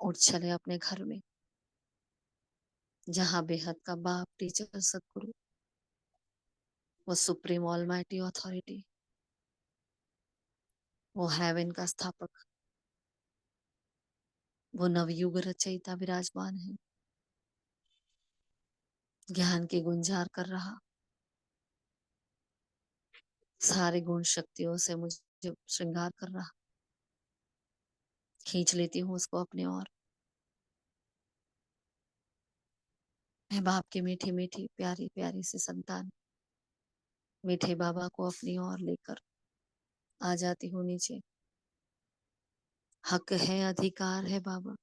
उठ चले अपने घर में, जहां बेहद का बाप, टीचर, सदगुरु, वो सुप्रीम ऑलमाइटी अथॉरिटी, वो हेवन का स्थापक, वो नवयुग रचयिता विराजमान है, ज्ञान की गुंजार कर रहा, सारे गुण शक्तियों से मुझे श्रृंगार कर रहा। खींच लेती हूँ उसको अपने ओर। मैं बाप की मीठी मीठी प्यारी प्यारी सी संतान, मीठे बाबा को अपनी ओर लेकर आ जाती हूँ नीचे। हक है, अधिकार है बाबा,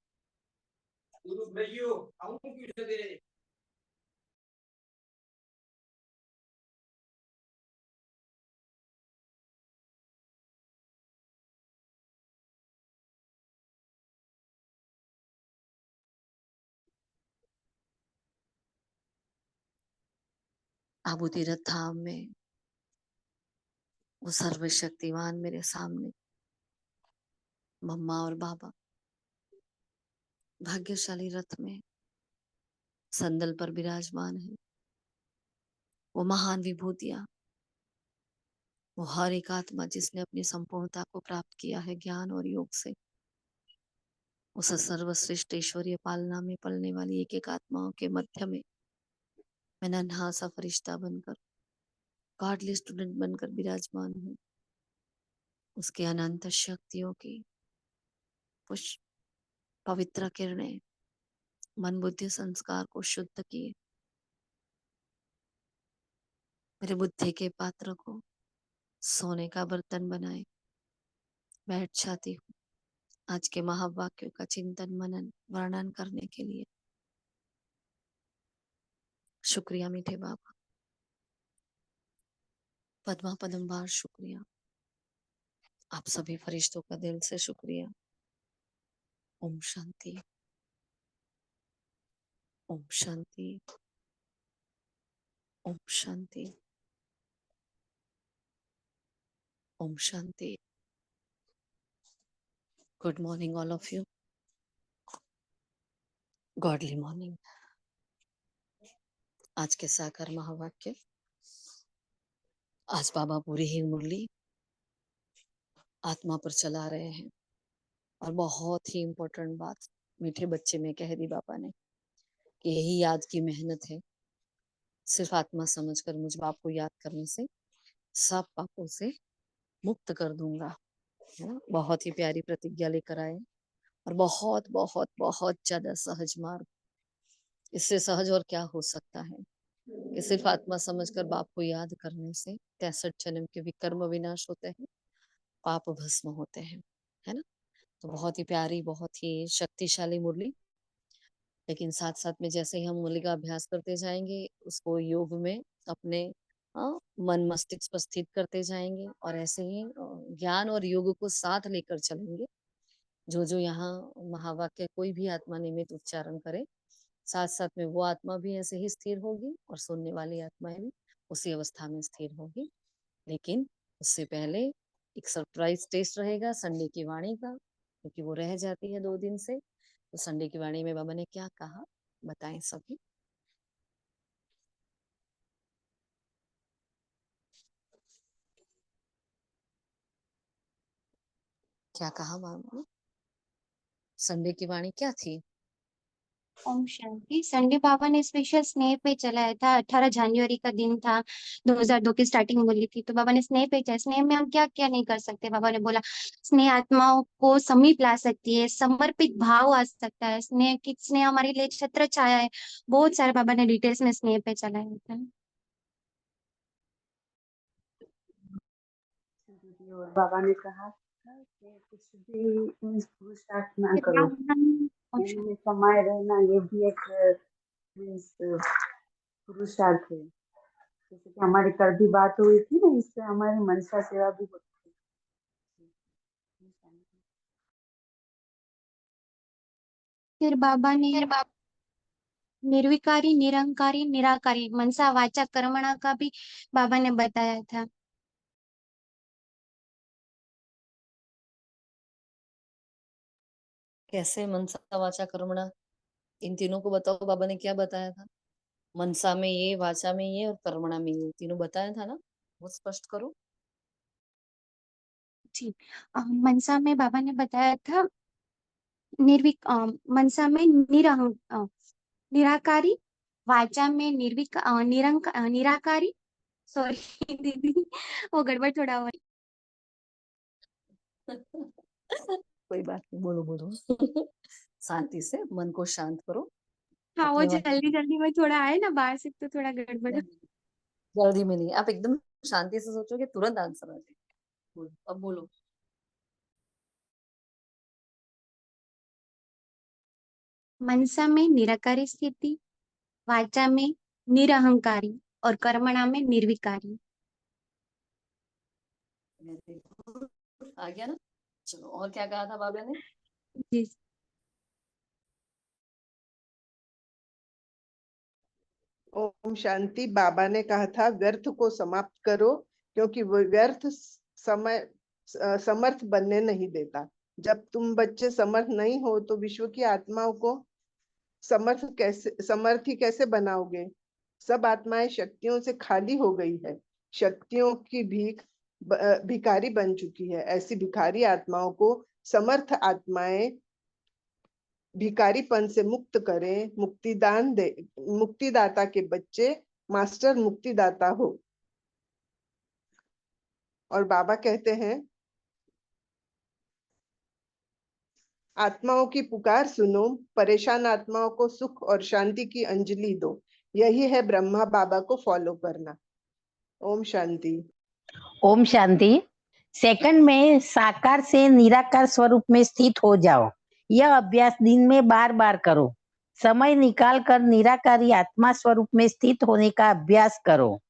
आबू तीरथ धाम में वो सर्वशक्तिमान मेरे सामने, मम्मा और बाबा भाग्यशाली रथ में संदल पर विराजमान है। वो महान विभूतियां, वो हर एक आत्मा जिसने अपनी संपूर्णता को प्राप्त किया है ज्ञान और योग से, उस सर्वश्रेष्ठ ईश्वरीय पालना में पलने वाली एक एक आत्माओं के मध्य में मैं नन्हा सा फरिश्ता बनकर, गॉडली स्टूडेंट बनकर विराजमान हूँ। उसके अनंत शक्तियों की पुष्प पवित्र किरणें मन बुद्धि संस्कार को शुद्ध किए, मेरे बुद्धि के पात्र को सोने का बर्तन बनाए बैठ जाती हूँ आज के महावाक्यों का चिंतन मनन वर्णन करने के लिए। शुक्रिया मीठे बाबा, पद्मा पदमबार शुक्रिया, आप सभी फरिश्तों का दिल से शुक्रिया। ओम शांति, ओम शांति, ओम शांति, ओम शांति। Good morning all of you, godly morning. आज के साकार महावाक्य, आज बाबा पूरी ही मुरली आत्मा पर चला रहे हैं और बहुत ही इम्पोर्टेंट बात मीठे बच्चे में कह दी बाबा ने कि यही याद की मेहनत है। सिर्फ आत्मा समझकर मुझ बाप को याद करने से सब पापों से मुक्त कर दूंगा, है ना। बहुत ही प्यारी प्रतिज्ञा लेकर आए और बहुत बहुत बहुत ज्यादा सहज मार्ग। इससे सहज और क्या हो सकता है कि सिर्फ आत्मा समझकर बाप को याद करने से 63 जन्म के विकर्म विनाश होते हैं, पाप भस्म होते हैं, है ना। तो बहुत ही प्यारी, बहुत ही शक्तिशाली मुरली। लेकिन साथ साथ में जैसे ही हम मुरली का अभ्यास करते जाएंगे, उसको योग में अपने मन मस्तिष्क पर स्थित करते जाएंगे और ऐसे ही ज्ञान और योग को साथ लेकर चलेंगे। जो जो यहाँ महावाक्य कोई भी आत्मा निमित्त उच्चारण करे, साथ साथ में वो आत्मा भी ऐसे ही स्थिर होगी और सुनने वाली आत्माएं भी उसी अवस्था में स्थिर होगी। लेकिन उससे पहले एक सरप्राइज टेस्ट रहेगा संडे की वाणी का, क्योंकि वो रह जाती है 2 दिन से। तो संडे की वाणी में बाबा ने क्या कहा बताएं सभी। क्या कहा बाबा? संडे की वाणी क्या थी? ओम शांति। संडे बाबा ने स्पेशल स्नेह पे चलाया था। 18 जनवरी का दिन था, 2002 की स्टार्टिंग बोली थी, तो बाबा ने स्नेह पे चलाया। स्नेह में हम क्या क्या नहीं कर सकते, बाबा ने बोला स्नेह आत्माओं को समीप ला सकती है, समर्पित भाव आ सकता है, स्नेह की स्नेह हमारे लिए छत्र छाया है। बहुत सारे बाबा ने डिटेल्स में स्नेह पे चलाया था। और बाबा ने कहा था कि कुछ भी पुरुषार्थ ना करो, में समाये रहना ये भी एक पुरुषार्थ है। जैसे कि हमारी कल भी बात हुई थी ना, इससे हमारी मनसा सेवा भी होती है। फिर बाबा ने निर्विकारी, निरंकारी, निराकारी, मनसा वाचा कर्मणा का भी बाबा ने बताया था। कैसे मनसा वाचा कर्मणा, इन तीनों को बताओ बाबा ने क्या बताया था? मनसा में ये, वाचा में ये और कर्मणा में ये, तीनों बताया था ना, वो स्पष्ट करो। जी। मनसा में बाबा ने बताया था मनसा में निराकारी, वाचा में निराकारी। सॉरी दीदी, वो गड़बड़ थोड़ा हो। कोई बात नहीं, बोलो बोलो। शांति से मन को शांत करो। हाँ, वो अपने जल्दी जल्दी में थोड़ा आए ना बाहर से, तो थोड़ा गड़बड़। जल्दी में नहीं, आप एकदम शांति से सोचोगे तुरंत आंसर आ जाएगा। बोलो, अब बोलो। मनसा में निराकारी स्थिति, वाचा में निरहंकारी और कर्मणा में निर्विकारी। आ गया ना? चलो, और क्या कहा था बाबा ने? जी। ओम शांति। बाबा ने कहा था व्यर्थ को समाप्त करो, क्योंकि वो व्यर्थ समय समर्थ बनने नहीं देता। जब तुम बच्चे समर्थ नहीं हो तो विश्व की आत्माओं को समर्थी कैसे बनाओगे? सब आत्माएं शक्तियों से खाली हो गई है, शक्तियों की भिखारी बन चुकी है। ऐसी भिखारी आत्माओं को समर्थ आत्माएं भिखारीपन से मुक्त करें, मुक्तिदान दे। मुक्तिदाता के बच्चे मास्टर मुक्तिदाता हो। और बाबा कहते हैं आत्माओं की पुकार सुनो, परेशान आत्माओं को सुख और शांति की अंजलि दो। यही है ब्रह्मा बाबा को फॉलो करना। ओम शांति। ओम शांति। सेकंड में साकार से निराकार स्वरूप में स्थित हो जाओ। यह अभ्यास दिन में बार बार करो। समय निकाल कर निराकारी आत्मा स्वरूप में स्थित होने का अभ्यास करो।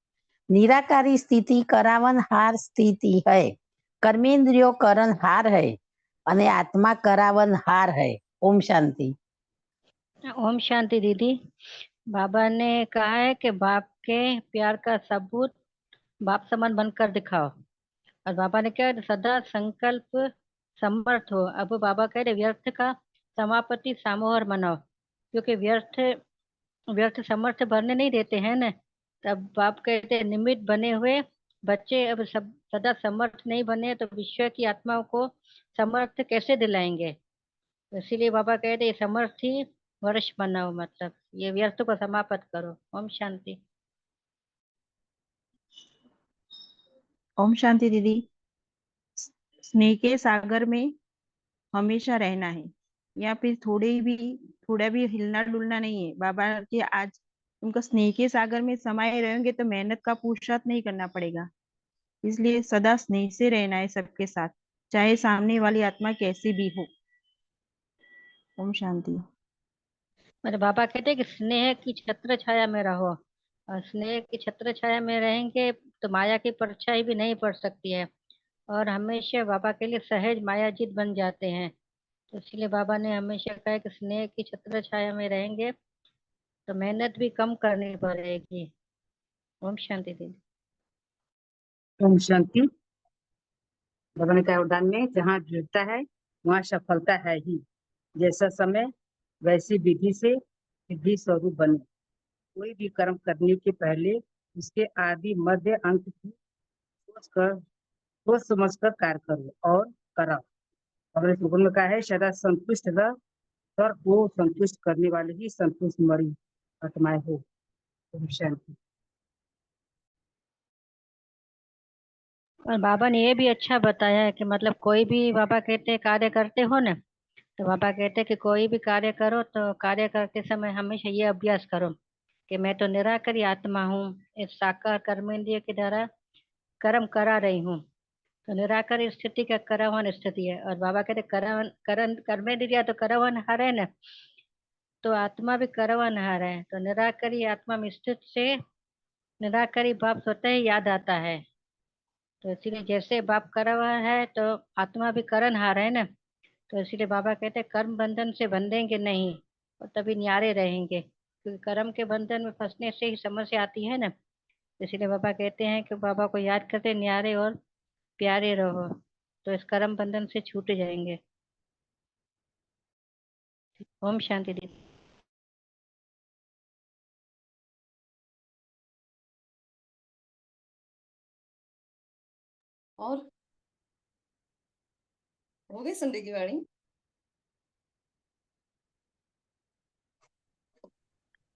निराकारी स्थिति करावन हार स्थिति है। कर्मेंद्रियों करण हार है અને આત્મા કરાવન હાર है। ओम शांति। ओम शांति दीदी। बाबा ने कहा है कि बाप के प्यार का सबूत बाप समान बनकर दिखाओ। और बाबा ने क्या सदा संकल्प समर्थ हो। अब बाबा कह रहे व्यर्थ का समापति सामोहर बनाओ, क्योंकि व्यर्थ समर्थ भरने नहीं देते हैं न। तब बाप कहते हैं निमित्त बने हुए बच्चे अब सब सदा समर्थ नहीं बने तो विश्व की आत्माओं को समर्थ कैसे दिलाएंगे। तो इसीलिए बाबा कहते हैं समर्थ ही वर्ष बनाओ, मतलब ये व्यर्थ को समाप्त करो। ओम शांति। ओम शांति दीदी। स्नेह के सागर में हमेशा रहना है, या फिर थोड़ा भी हिलना डुलना नहीं है। बाबा के आज उनका स्नेह के सागर में समाये रहेंगे तो मेहनत का पुरुषार्थ नहीं करना पड़ेगा। इसलिए सदा स्नेह से रहना है सबके साथ, चाहे सामने वाली आत्मा कैसी भी हो। ओम शांति। मतलब बाबा कहते हैं कि स्नेह की छत्र छाया में रहो, और स्नेह की छत्र छाया में रहेंगे तो माया की परछाई भी नहीं पड़ सकती है, और हमेशा बाबा के लिए सहज मायाजीत बन जाते हैं। तो इसलिए बाबा ने हमेशा कहा कि स्नेह की छत्र छाया में रहेंगे तो मेहनत भी कम करनी पड़ेगी। ओम शांति दीदी। ओम शांति। बाबा ने कहा वरदान में जहाँ दृढ़ता है वहाँ सफलता है ही। जैसा समय वैसी विधि से सिद्धि स्वरूप बने। कोई भी कर्म करने के पहले उसके आदि मध्य अंत की सोच समझ कर कार्य करो और करो। बाबा ने में कहा है सदा संतुष्ट रह, कर को संतुष्ट करने वाले ही संतुष्ट मरी आत्माएं हो। ओम शांति। और बाबा ने ये भी अच्छा बताया है कि मतलब कोई भी बाबा कहते हैं कार्य करते हो ना, तो बाबा कहते हैं कि कोई भी कार्य करो तो कार्य करते समय हमेशा ये अभ्यास करो कि मैं तो निराकारी आत्मा हूँ, इस साकार कर्मेंद्रिय के द्वारा कर्म करा रही हूँ। तो निराकारी स्थिति का करवन स्थिति है, और बाबा कहते कर्मेंद्रिय तो करवन हार है ना, तो आत्मा भी करवन हार है। तो निराकारी आत्मा में स्थित से निराकारी भाव स्वतः ही याद आता है। तो इसीलिए जैसे बाप करवन है तो आत्मा भी करणहार है ना, तो इसीलिए बाबा कहते हैं कर्म बंधन से बंधेंगे नहीं और तभी न्यारे रहेंगे, क्योंकि कर्म के बंधन में फंसने से ही समस्या आती है ना। इसलिए बाबा कहते हैं कि बाबा को याद करते न्यारे और प्यारे रहो, तो इस कर्म बंधन से छूट जाएंगे। ओम शांति दीदी। और हो गई संडे की वाणी?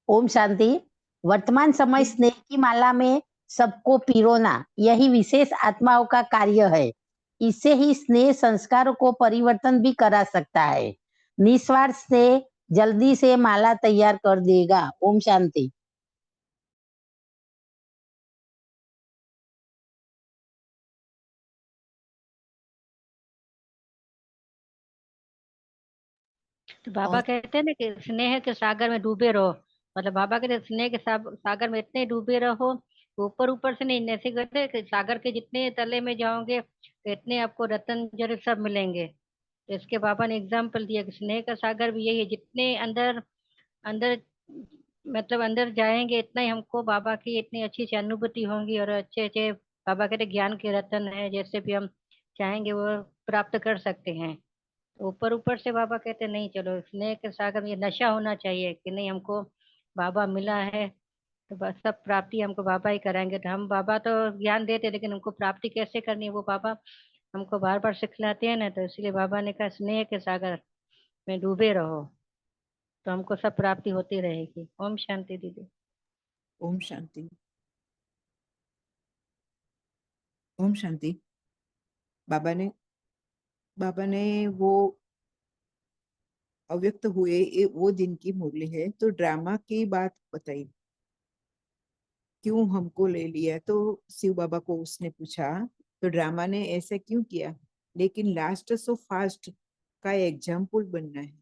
ओम शांति। वर्तमान समय स्नेह की माला में सबको पिरोना यही विशेष आत्माओं का कार्य है। इससे ही स्नेह संस्कारों को परिवर्तन भी करा सकता है। निस्वार्थ से जल्दी से माला तैयार कर देगा। ओम शांति। तो बाबा और कहते हैं ना कि स्नेह के सागर में डूबे रहो। मतलब बाबा कहते हैं स्नेह के सागर में इतने डूबे रहो, ऊपर ऊपर से नहीं, ऐसे कहते हैं कि सागर के जितने तले में जाओगे तो इतने आपको रतन जड़ सब मिलेंगे। तो इसके बाबा ने एग्जाम्पल दिया कि स्नेह का सागर भी यही है, जितने अंदर अंदर मतलब अंदर जाएंगे इतना ही हमको बाबा की इतनी अच्छी अच्छी अनुभूति होंगी, और अच्छे अच्छे बाबा कहते ज्ञान के रतन है, जैसे भी हम चाहेंगे वो प्राप्त कर सकते हैं। ऊपर ऊपर से बाबा कहते नहीं, चलो स्नेह के सागर में ये नशा होना चाहिए कि नहीं, हमको बाबा मिला है तो बस सब प्राप्ति हमको बाबा ही कराएंगे। तो हम बाबा तो ज्ञान देते लेकिन हमको प्राप्ति कैसे करनी है वो बाबा हमको बार बार सिखलाते हैं ना। तो इसलिए बाबा ने कहा स्नेह के सागर में डूबे रहो तो हमको सब प्राप्ति होती रहेगी। ओम शांति दीदी। ओम शांति। ओम शांति। बाबा ने वो अव्यक्त हुए वो दिन की मुरली है, तो ड्रामा की बात बताई, क्यों हमको ले लिया। तो शिव बाबा को उसने पूछा तो ड्रामा ने ऐसे क्यों किया, लेकिन लास्ट सो फास्ट का एग्जाम्पल बनना है,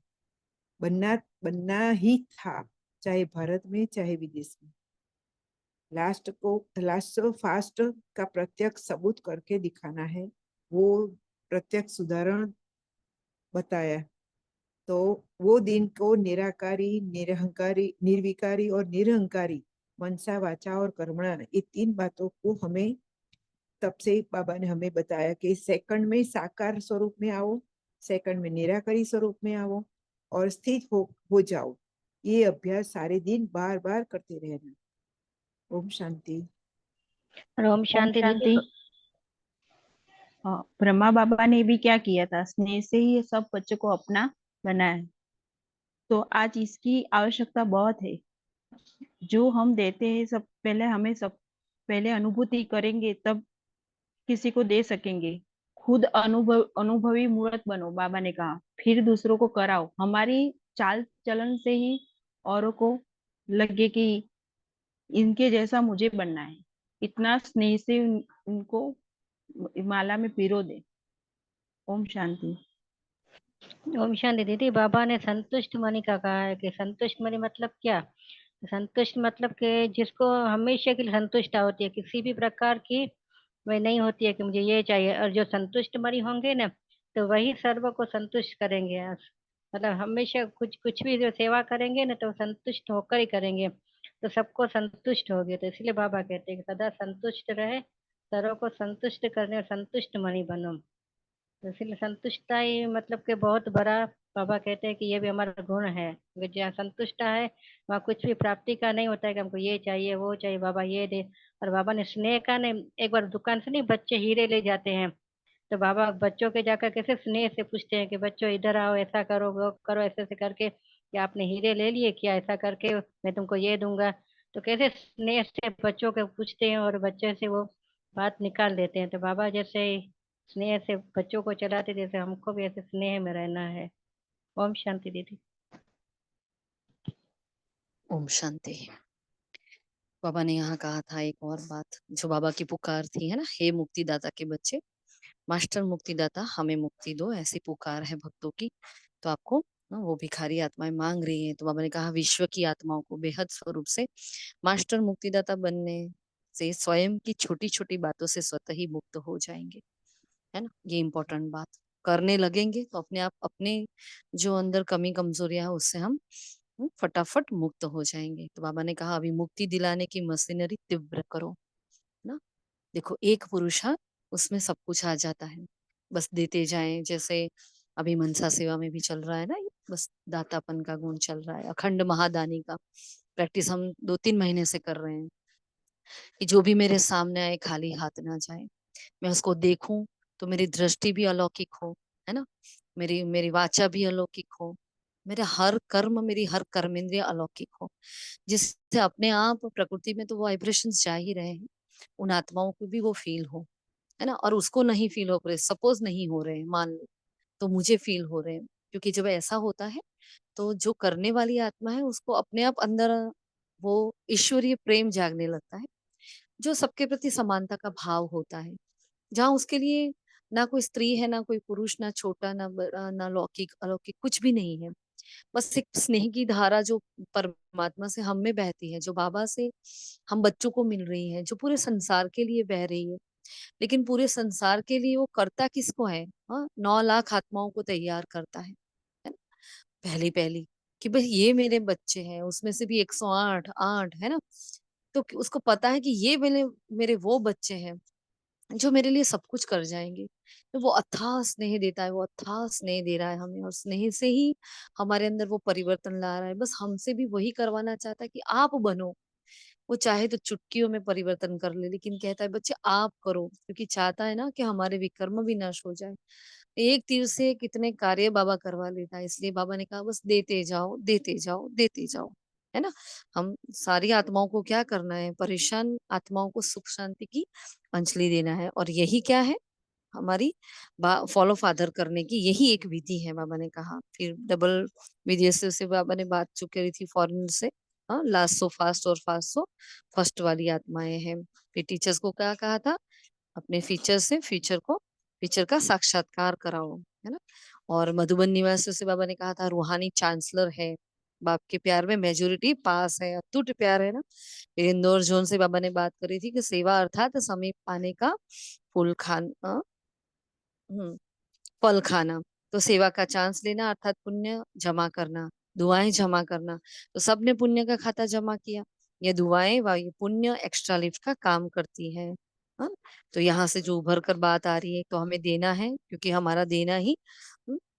बनना ही था, चाहे भारत में चाहे विदेश में। लास्ट सो फास्ट का प्रत्यक्ष सबूत करके दिखाना है, वो प्रत्यक्ष उदाहरण बताया। तो वो दिन को निराकारी, निरहंकारी, निर्विकारी और निरहंकारी, मनसा वाचा और कर्मणा, ये 3 बातों को हमें तब से बाबा ने हमें बताया कि सेकंड में साकार स्वरूप में आओ, सेकंड में निराकारी स्वरूप में आओ और स्थित हो जाओ। ये अभ्यास सारे दिन बार बार करते रहना। ओम शांति। और ओम शांति दीदी। शांति। ब्रह्मा बाबा ने भी क्या किया था, स्नेह से ही सब बच्चों को अपना बनाया है। तो आज इसकी आवश्यकता बहुत है। जो हम देते हैं सब पहले अनुभूति करेंगे, तब किसी को दे सकेंगे। खुद अनुभवी मूर्त बनो, बाबा ने कहा, फिर दूसरों को कराओ। हमारी चाल चलन से ही औरों को लगे कि इनके जैसा मुझे बनना है। इतना स्नेह से उनको माला में पिरो दे। ओम शांति। ओम शांति दीदी। बाबा ने संतुष्ट मणि का कहा है कि संतुष्ट मणि मतलब क्या, संतुष्ट मतलब कि जिसको हमेशा के लिए संतुष्टता होती है, किसी भी प्रकार की वह नहीं होती है कि मुझे ये चाहिए। और जो संतुष्ट मणि होंगे ना तो वही सर्व को संतुष्ट करेंगे। मतलब हमेशा कुछ कुछ भी जो सेवा करेंगे ना तो संतुष्ट होकर ही करेंगे, तो सबको संतुष्ट होगे। तो इसलिए बाबा कहते हैं कि सदा संतुष्ट रहे, सर्व को संतुष्ट करने और संतुष्ट मणि बनो। तो इसलिए संतुष्टता ही मतलब कि बहुत बड़ा, बाबा कहते हैं कि ये भी हमारा गुण है। अगर जहाँ संतुष्ट है वहाँ कुछ भी प्राप्ति का नहीं होता है कि हमको ये चाहिए वो चाहिए, बाबा ये दे। और बाबा ने स्नेह का ने, एक बार दुकान से नहीं बच्चे हीरे ले जाते हैं, तो बाबा बच्चों के जाकर कैसे स्नेह से पूछते हैं कि बच्चों इधर आओ, ऐसा करो वो करो, ऐसे ऐसे करके कि आपने हीरे ले लिए क्या, ऐसा करके मैं तुमको ये दूंगा। तो कैसे स्नेह से बच्चों को पूछते हैं और बच्चे से वो बात निकाल देते हैं। तो बाबा जैसे स्नेह से बच्चों को चलाते, जैसे हमको भी ऐसे स्नेह में रहना है। ओम शांति दीदी। ओम शांति। बाबा ने यहाँ कहा था एक और बात, जो बाबा की पुकार थी है ना, हे मुक्तिदाता के बच्चे, मास्टर मुक्तिदाता हमें मुक्ति दो, ऐसी पुकार है भक्तों की। तो आपको वो भिखारी आत्माएं मांग रही हैं। तो बाबा ने कहा विश्व की आत्माओं को बेहद स्वरूप से मास्टर मुक्तिदाता बनने से स्वयं की छोटी छोटी बातों से स्वतः ही मुक्त हो जाएंगे, है ना। ये इम्पोर्टेंट बात करने लगेंगे तो अपने आप अपने जो अंदर कमी कमजोरियां है उससे हम फटाफट मुक्त हो जाएंगे। तो बाबा ने कहा अभी मुक्ति दिलाने की मशीनरी तीव्र करो ना। देखो एक पुरुष है, उसमें सब कुछ आ जाता है, बस देते जाएं। जैसे अभी मनसा सेवा में भी चल रहा है ना, बस दातापन का गुण चल रहा है। अखंड महादानी का प्रैक्टिस हम 2-3 महीने से कर रहे हैं कि जो भी मेरे सामने आए खाली हाथ ना जाए, मैं उसको देखूं तो मेरी दृष्टि भी अलौकिक हो, है ना, मेरी मेरी वाचा भी अलौकिक हो, मेरा हर कर्म, मेरी हर कर्मेंद्रिय अलौकिक हो, जिससे अपने आप प्रकृति में तो वो वाइब्रेशंस जा ही रहे हैं, उन आत्माओं को भी वो फील हो, है ना। और उसको नहीं फील हो रहे, सपोज नहीं हो रहे मान लो, तो मुझे फील हो रहे हैं, क्योंकि जब ऐसा होता है तो जो करने वाली आत्मा है उसको अपने आप अंदर वो ईश्वरीय प्रेम जागने लगता है, जो सबके प्रति समानता का भाव होता है, जहाँ उसके लिए ना कोई स्त्री है, ना कोई पुरुष, ना छोटा, ना बड़ा, ना लौकिक अलौकिक, कुछ भी नहीं है। बस एक स्नेह की धारा जो परमात्मा से हम में बहती है, जो बाबा से हम बच्चों को मिल रही है, जो पूरे संसार के लिए बह रही है। लेकिन पूरे संसार के लिए वो करता किसको है? हाँ, 9 लाख आत्माओं को तैयार करता है ना? पहली पहली कि भाई ये मेरे बच्चे हैं, उसमें से भी 108 8 है ना, तो उसको पता है कि ये मेरे मेरे वो बच्चे हैं जो मेरे लिए सब कुछ कर जाएंगे। तो वो अथाह स्नेह देता है, वो अथाह स्नेह दे रहा है हमें, और स्नेह से ही हमारे अंदर वो परिवर्तन ला रहा है। बस हमसे भी वही करवाना चाहता है कि आप बनो। वो चाहे तो चुटकियों में परिवर्तन कर ले, लेकिन कहता है बच्चे आप करो, क्योंकि चाहता है ना कि हमारे विकर्म भी नाश हो जाए। एक तीर से कितने कार्य बाबा करवा लेता है, इसलिए बाबा ने कहा बस देते जाओ, देते जाओ, देते जाओ, है ना। हम सारी आत्माओं को क्या करना है? परेशान आत्माओं को सुख शांति की अंजलि देना है, और यही क्या है हमारी फॉलो फादर करने की यही एक विधि है, बाबा ने कहा। फिर डबल विदेशियों से बाबा ने बात जो करी थी फॉरेन से, हाँ, लास्ट सो फास्ट और फास्ट सो फर्स्ट वाली आत्माएं हैं। फिर टीचर्स को क्या कहा था? अपने फीचर से फीचर का साक्षात्कार कराओ, है ना। और मधुबन निवासियों से बाबा ने कहा था रूहानी चांसलर है, बाप के प्यार में मेजोरिटी पास है, अटूट प्यार है ना। फिर इंदौर जोन से बाबा ने बात करी थी कि सेवा अर्थात समीप पाने का फूल खान फल खाना, तो सेवा का चांस लेना अर्थात पुण्य जमा करना, दुआएं जमा करना। तो सबने पुण्य का खाता जमा किया, ये दुआएं व ये पुण्य एक्स्ट्रा लिफ्ट का काम करती है। हाँ, तो यहाँ से जो उभर कर बात आ रही है तो हमें देना है, क्योंकि हमारा देना ही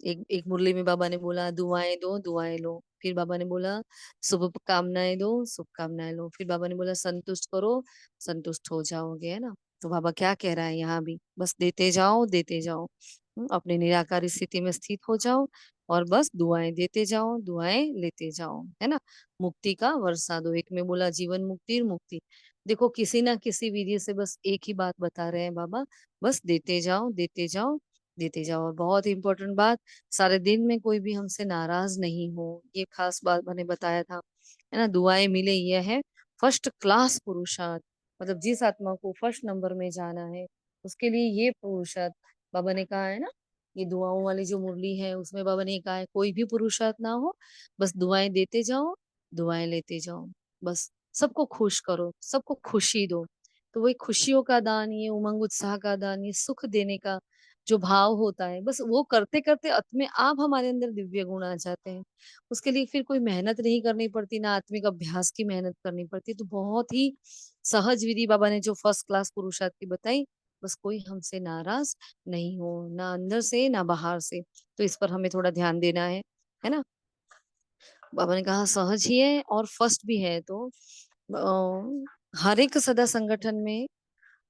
एक एक मुरली में बाबा ने बोला दुआएं दो दुआएं लो, फिर बाबा ने बोला शुभ कामनाएं दो शुभ कामनाएं लो, फिर बाबा ने बोला संतुष्ट करो संतुष्ट हो जाओगे, है ना। तो बाबा क्या कह रहा है यहाँ भी? बस देते जाओ देते जाओ, अपने निराकारी स्थिति में स्थित हो जाओ, और बस दुआएं देते जाओ दुआएं लेते जाओ, है ना। मुक्ति का वर्षा दो, एक में बोला जीवन मुक्ति मुक्ति। देखो किसी ना किसी विधि से बस एक ही बात बता रहे हैं बाबा, बस देते जाओ देते जाओ देते जाओ। और बहुत इंपॉर्टेंट बात, सारे दिन में कोई भी हमसे नाराज नहीं हो, ये खास बात मैंने बताया था, है ना। दुआएं मिले, यह है फर्स्ट क्लास पुरुषार्थ, मतलब जिस आत्मा को फर्स्ट नंबर में जाना है उसके लिए ये पुरुषार्थ बाबा ने कहा है ना। ये दुआओं वाली जो मुरली है उसमें बाबा ने कहा है कोई भी पुरुषार्थ ना हो, बस दुआएं देते जाओ दुआएं लेते जाओ, बस सबको खुश करो, सबको खुशी दो। तो वही खुशियों का दान, ये उमंग उत्साह का दान, ये सुख देने का जो भाव होता है, बस वो करते करते अपने आप हमारे अंदर दिव्य गुण आ जाते हैं। उसके लिए फिर कोई मेहनत नहीं करनी पड़ती, ना आत्मिक अभ्यास की मेहनत करनी पड़ती। तो बहुत ही सहज विधि बाबा ने जो फर्स्ट क्लास पुरुषार्थ की बताई, बस कोई हमसे नाराज नहीं हो, ना अंदर से ना बाहर से। तो इस पर हमें थोड़ा ध्यान देना है ना। बाबा ने कहा सहज ही है और फर्स्ट भी है, तो हर एक सदा संगठन में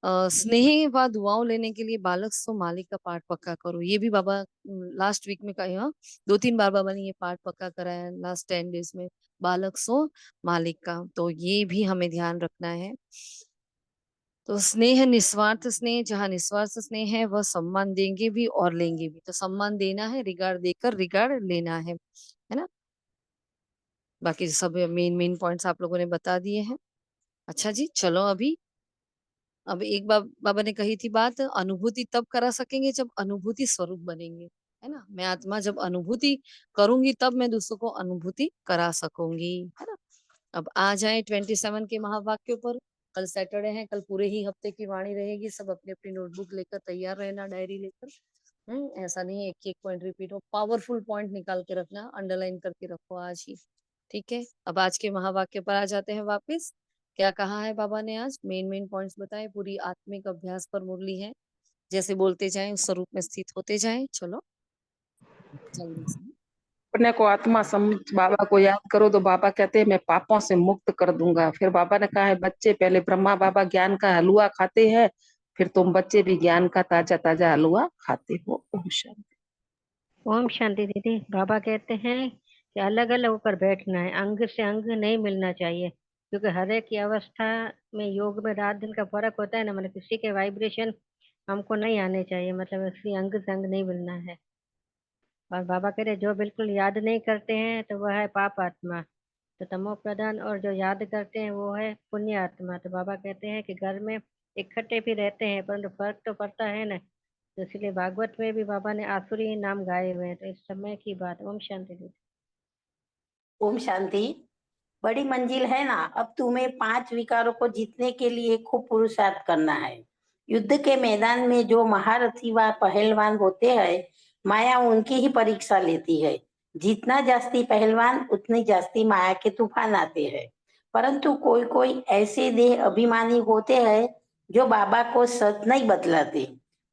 स्नेह व दुआओं लेने के लिए बालक सो मालिक का पाठ पक्का करो। ये भी बाबा लास्ट वीक में कहे, हाँ 2-3 बार बाबा ने ये पाठ पक्का कराया लास्ट 10 डेज में, बालक सो मालिक का। तो ये भी हमें ध्यान रखना है। तो स्नेह निस्वार्थ स्नेह, जहाँ निस्वार्थ स्नेह है वह सम्मान देंगे भी और लेंगे भी। तो सम्मान देना है, रिगार्ड देकर रिगार्ड लेना है ना। बाकी सब मेन मेन पॉइंट्स आप लोगों ने बता दिए हैं। अच्छा जी, चलो अभी अब एक बार बाबा ने कही थी बात, अनुभूति तब करा सकेंगे जब अनुभूति स्वरूप बनेंगे, है ना। मैं आत्मा जब अनुभूति करूंगी तब मैं दूसरों को अनुभूति करा सकूंगी, है ना। अब आ जाए 27 के महावाक्यों पर। कल सैटरडे है, कल पूरे ही हफ्ते की वाणी रहेगी, सब अपनी अपनी नोटबुक लेकर तैयार रहना, डायरी लेकर। ऐसा नहीं है एक एक पॉइंट रिपीट हो, पावरफुल पॉइंट निकाल के रखना, अंडरलाइन करके रखो आज ही, ठीक है। अब आज के महावाक्य पर आ जाते हैं वापस। क्या कहा है बाबा ने? आज मेन मेन पॉइंट्स बताए, पूरी आत्मिक अभ्यास पर मुरली है, जैसे बोलते जाएं उस स्वरूप में स्थित होते जाएं। चलो जल्दी से। अपने को आत्मा समझ बाबा को याद करो तो बाबा कहते हैं मैं पापों से मुक्त कर दूंगा। फिर बाबा ने कहा है बच्चे पहले ब्रह्मा बाबा ज्ञान का हलवा खाते हैं, फिर तुम बच्चे भी ज्ञान का ताजा ताजा हलवा खाते हो। ओम शांति। ओम शांति दीदी। बाबा कहते हैं कि अलग अलग होकर बैठना है, अंग से अंग नहीं मिलना चाहिए, क्योंकि हर एक की अवस्था में योग में रात दिन का फर्क होता है ना, मतलब किसी के वाइब्रेशन हमको नहीं आने चाहिए, मतलब इसलिए अंग से अंग नहीं मिलना है। और बाबा कह रहे जो बिल्कुल याद नहीं करते हैं तो वह है पाप आत्मा, तो तमो प्रधान, और जो याद करते हैं वो है पुण्य आत्मा। तो बाबा कहते हैं कि घर में इकट्ठे भी रहते हैं परंतु फर्क तो पड़ता है ना, तो इसलिए भागवत में भी बाबा ने आसुरी नाम गाए हुए हैं। तो इस समय की बात। ओम शांति दीदी। ओम शांति। बड़ी मंजिल है ना, अब तुम्हें 5 विकारों को जीतने के लिए खूब पुरुषार्थ करना है। युद्ध के मैदान में जो महारथी व पहलवान होते हैं, माया उनकी ही परीक्षा लेती है। जितना जास्ती पहलवान उतनी जास्ती माया के तूफान आते हैं। परंतु कोई कोई ऐसे देह अभिमानी होते हैं जो बाबा को सच नहीं बतलाते।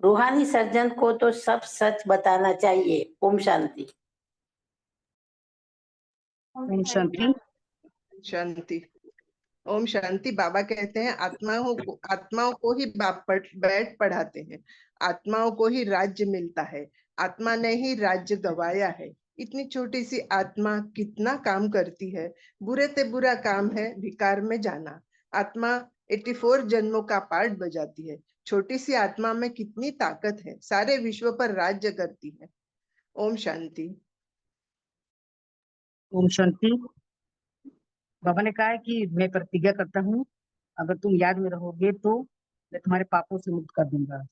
रूहानी सर्जन को तो सब सच बताना चाहिए। ओम शांति। ओम शांति। शांति। ओम शांति। बाबा कहते हैं आत्माओं को ही बाप बैठ पढ़ाते हैं। आत्माओं को ही राज्य मिलता है। आत्मा ने ही राज्य गवाया है। इतनी छोटी सी आत्मा कितना काम करती है। बुरे से बुरा काम है विकार में जाना। आत्मा 84 जन्मों का पार्ट बजाती है। छोटी सी आत्मा में कितनी ताकत है, सारे विश्व पर राज्य करती है। ओम शांति। ओम शांति। बाबा ने कहा है कि मैं प्रतिज्ञा करता हूँ, अगर तुम याद में रहोगे तो मैं तुम्हारे पापों से मुक्त कर दूंगा।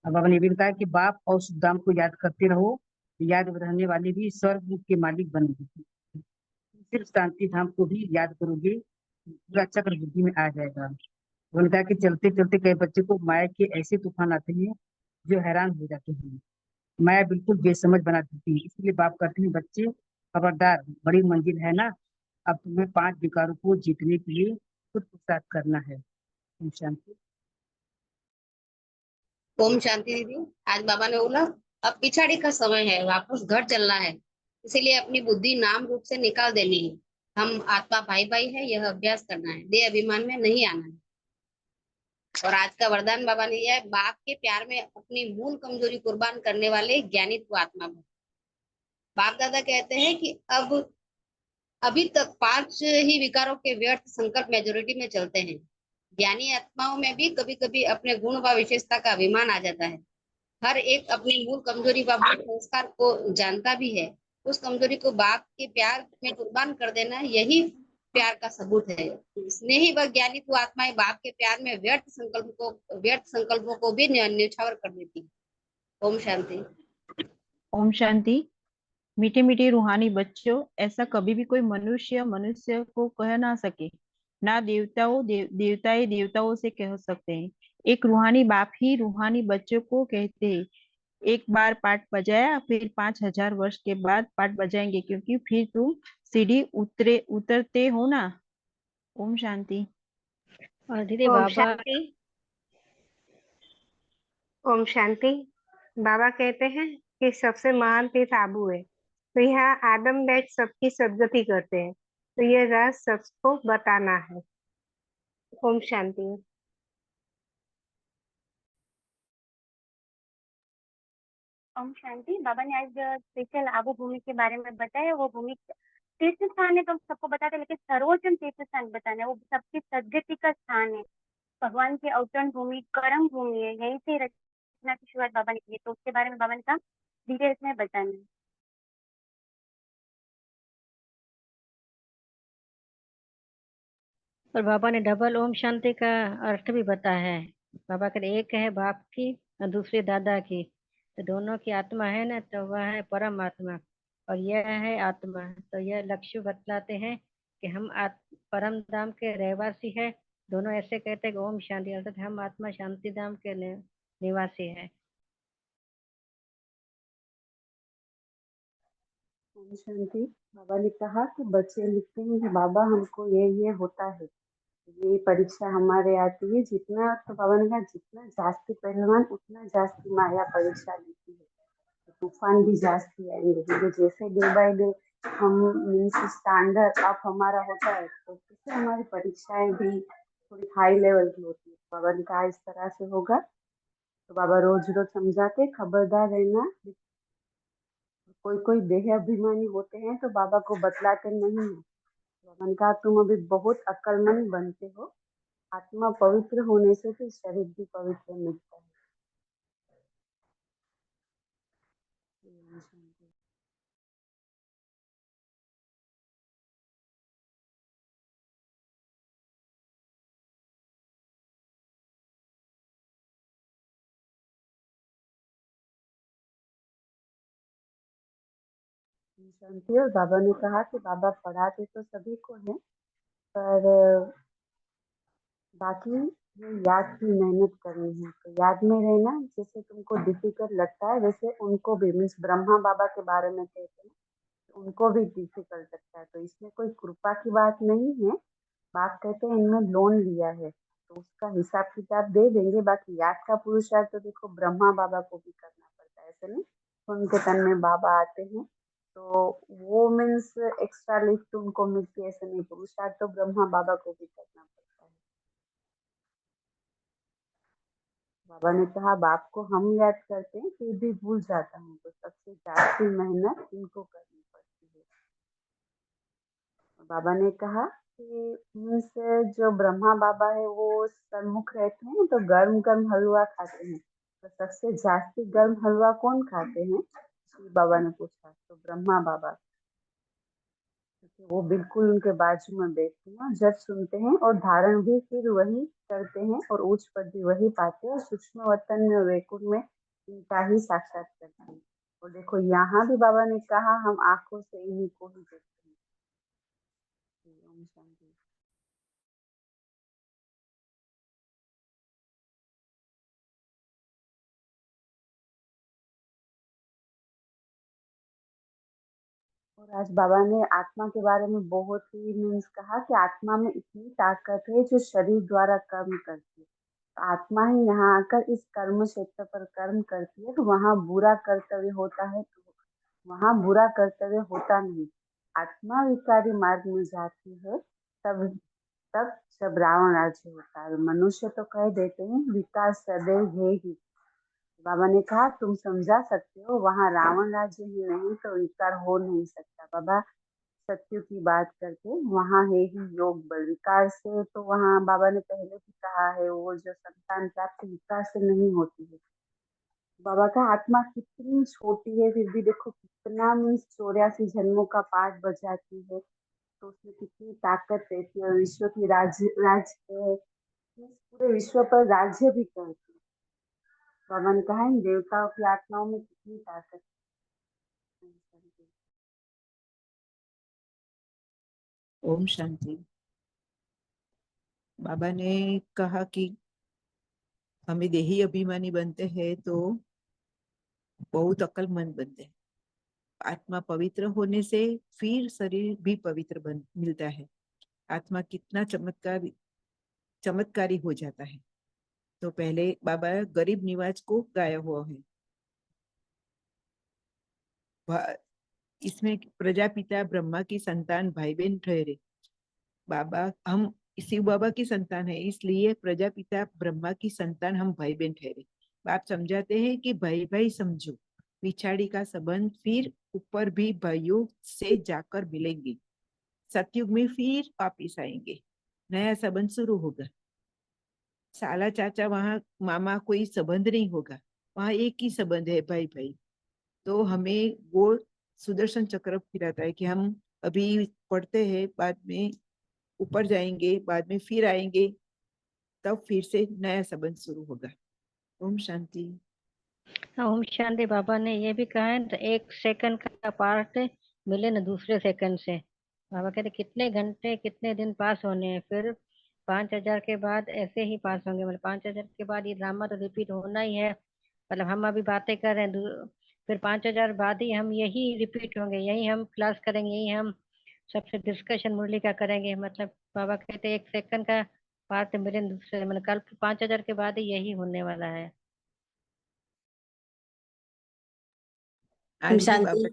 और बाबा ने भी बताया कि बाप और सुदाम को याद करते रहो, याद रहने वाले भी स्वर्ग के मालिक बनेंगे। सिर्फ शांति धाम को भी याद करोगे, पूरा चक्र बुद्धि में आ जाएगा। उन्होंने कहा कि चलते चलते कई बच्चे को माया के ऐसे तूफान आते हैं जो हैरान हो जाते हैं। माया बिल्कुल बेसमझ बना देती है। इसलिए बाप कहते हैं बच्चे खबरदार, बड़ी मंजिल है ना, अब तुम्हें 5 विकारों को जीतने के लिए खुद पुरुषार्थ करना है। ओम शांति। ओम शांति दीदी। आज बाबा ने बोला अब पिछाड़ी का समय है, वापस घर चलना है, इसीलिए अपनी बुद्धि नाम रूप से निकाल देनी है। हम आत्मा भाई भाई है, यह अभ्यास करना है, देह अभिमान में नहीं आना है। और आज का वरदान बाबा ने दिया है, बाप के प्यार में अपनी मूल कमजोरी कुर्बान करने वाले ज्ञानी को आत्मा भक्त। बाप दादा कहते हैं कि अब अभी तक 5 ही विकारों के व्यर्थ संकल्प मेजोरिटी में चलते हैं। ज्ञानी आत्माओं में भी कभी कभी अपने गुण व विशेषता का अभिमान आ जाता है। हर एक अपनी मूल कमजोरी व मूल संस्कार को जानता भी है। उस कमजोरी को बाप के प्यार में कुर्बान कर देना, यही प्यार का सबूत है। स्नेही व ज्ञानी को आत्माएं बाप के प्यार में व्यर्थ संकल्पों को भी न्यौछावर कर देती। ओम शांति। ओम शांति। मीठे मीठे रूहानी बच्चों, ऐसा कभी भी कोई मनुष्य को कह ना सके, ना देवताएं देवताओं से कह सकते हैं। एक रूहानी बाप ही रूहानी बच्चों को कहते हैं। एक बार पाठ बजाया, फिर 5000 वर्ष के बाद पाठ बजाएंगे, क्योंकि फिर तुम सीढ़ी उतरते हो ना। ओम शांति। और दीदी ओम बाबा शांति। ओम शांति। बाबा कहते हैं कि सबसे महान तीर्थ आबू है, तो यहाँ आदम बैठ सबकी सदगति करते हैं, तो ये राज सबको बताना है। ओम शांति। ओम शांति। बाबा ने आज स्पेशल आबू भूमि के बारे में बताया। वो भूमि तीर्थ स्थान है तो सबको बताते, लेकिन सर्वोत्तम तीर्थ स्थान बताना है, वो सबकी सदगति का स्थान है, भगवान की अवतरण भूमि, कर्म भूमि है, यहीं से रचना की शुरुआत बाबा ने की, तो उसके बारे में बाबा ने कहा डिटेल्स में बताना है। और बाबा ने डबल ओम शांति का अर्थ भी बताया है। बाबा कहते एक है बाप की और दूसरी दादा की, तो दोनों की आत्मा है ना, तो वह है परम आत्मा और यह है आत्मा। तो यह लक्ष्य बतलाते हैं कि हम परम धाम के रहवासी है। दोनों ऐसे कहते हैं कि ओम शांति, अर्थात हम आत्मा शांति धाम के निवासी है। ओम शांति। बाबा ने कहा कि बच्चे लिखते हैं कि बाबा हमको ये होता है, ये परीक्षा हमारे आती है। जितना तो बाबा ने कहा जितना जास्ती पहलवान उतना जास्ती माया परीक्षा लेती है। तूफान भी जास्ती आएंगे, क्योंकि जैसे डे बाय डे हम मीन्स स्टैंडर्ड अप हमारा होता है, तो उससे हमारी परीक्षाएं भी थोड़ी हाई लेवल की होती है। बाबा ने कहा इस तरह से होगा, तो बाबा रोज रोज समझाते खबरदार रहना। कोई कोई देह अभिमानी होते हैं तो बाबा को बतलाते नहीं है। बाबा ने कहा तुम अभी बहुत अक्लमंद बनते हो, आत्मा पवित्र होने से फिर शरीर भी पवित्र मिलता है। शांति। और बाबा ने कहा कि बाबा पढ़ाते तो सभी को है, पर बाकी ये याद की मेहनत करनी है। तो याद में रहना, जैसे तुमको डिफिकल्ट लगता है वैसे उनको भी, मीन्स ब्रह्मा बाबा के बारे में कहते हैं, उनको भी डिफिकल्ट लगता है। तो इसमें कोई कृपा की बात नहीं है। बाप कहते हैं इनमें लोन लिया है तो उसका हिसाब किताब दे देंगे। बाकी याद का पुरुषार्थ तो देखो ब्रह्मा बाबा को भी करना पड़ता है, ऐसे नहीं उनके तन में बाबा आते हैं तो वो मीन्स एक्स्ट्रा लिफ्ट उनको मिलती है, ऐसे नहीं। पुरुषार्थ तो ब्रह्मा बाबा को भी करना पड़ता है। बाबा ने कहा बाप को हम याद करते हैं फिर भी भूल जाता हूँ, तो सबसे ज्यादा मेहनत इनको करनी पड़ती है। बाबा ने कहा कि मीन्स जो ब्रह्मा बाबा है वो सन्मुख रहते हैं तो गर्म गर्म हलवा खाते हैं, तो सबसे जास्ती गर्म हलवा कौन खाते हैं, शिव बाबा ने पूछा। तो ब्रह्मा बाबा, क्योंकि वो बिल्कुल उनके बाजू में बैठते हैं और जब सुनते हैं और धारण भी फिर वही करते हैं और उच्च पद भी वही पाते हैं और सूक्ष्म वतन में वैकुंठ में इनका ही साक्षात करते हैं। और देखो यहाँ भी बाबा ने कहा हम आंखों से इन्हीं को ही देखते हैं। ओम शांति। और आज बाबा ने आत्मा के बारे में बहुत ही मीन्स कहा कि आत्मा में इतनी ताकत है जो शरीर द्वारा कर्म करती है। तो आत्मा ही यहाँ आकर इस कर्म क्षेत्र पर कर्म करती है, तो वहाँ बुरा कर्तव्य होता है तो वहाँ बुरा कर्तव्य होता नहीं। आत्मा विकारी मार्ग में जाती है तब तब जब रावण राज्य होता है। मनुष्य तो कह देते हैं विकास सदैव है ही। बाबा ने कहा तुम समझा सकते हो, वहाँ रावण राज्य ही नहीं तो विकार हो नहीं सकता। बाबा सत्य की बात करके वहाँ है ही योग बल। विकार से तो वहाँ बाबा ने पहले भी कहा है वो जो संतान प्राप्ति विकार से नहीं होती है। बाबा का आत्मा कितनी छोटी है फिर भी देखो कितना मीन्स 84 जन्मों का पाठ बजाती है, तो उसमें कितनी ताकत रहती है और विश्व की पूरे विश्व पर राज्य भी करती है। बाबा ने कहा इन देवताओं की आत्माओं में कितनी ताकत है। ओम शांति। बाबा ने कहा कि हमें देही अभिमानी बनते हैं तो बहुत अक्लमंद बनते हैं। आत्मा पवित्र होने से फिर शरीर भी पवित्र बन मिलता है। आत्मा कितना चमत्कारी हो जाता है। तो पहले बाबा गरीब निवाज को गाया हुआ है। इसमें प्रजापिता ब्रह्मा की संतान भाई बहन ठहरे। बाबा हम शिव बाबा की संतान है, इसलिए प्रजापिता ब्रह्मा की संतान हम भाई बहन ठहरे। बाप समझाते हैं कि भाई भाई समझो, पिछाड़ी का संबंध फिर ऊपर भी भाइयों से जाकर मिलेंगे। सतयुग में फिर वापिस आएंगे, नया संबंध शुरू होगा। साला चाचा वहाँ मामा कोई संबंध नहीं होगा, वहाँ एक ही संबंध है भाई भाई। तो हमें वो सुदर्शन चक्र फिराता है कि हम अभी पढ़ते हैं, बाद में ऊपर जाएंगे, बाद में फिर आएंगे, तब फिर से नया संबंध शुरू होगा। ओम शांति। ओम शांति। बाबा ने ये भी कहा है तो 1 सेकंड का पार्ट मिले न दूसरे सेकंड से। बाबा कहते कितने घंटे कितने दिन पास होने हैं, फिर 5,000 के बाद ऐसे ही पास होंगे। मतलब 5,000 के बाद ये ड्रामा तो रिपीट होना ही है। मतलब हम अभी बातें कर रहे हैं फिर 5,000 बाद ही हम यही रिपीट होंगे, यही हम क्लास करेंगे, यही हम सबसे डिस्कशन मुरली का करेंगे। मतलब बाबा कहते 1 सेकंड का पार्ट मिले न दूसरे, मतलब कल 5,000 के बाद ही यही होने वाला है। ओम आज भी शांति। बाबा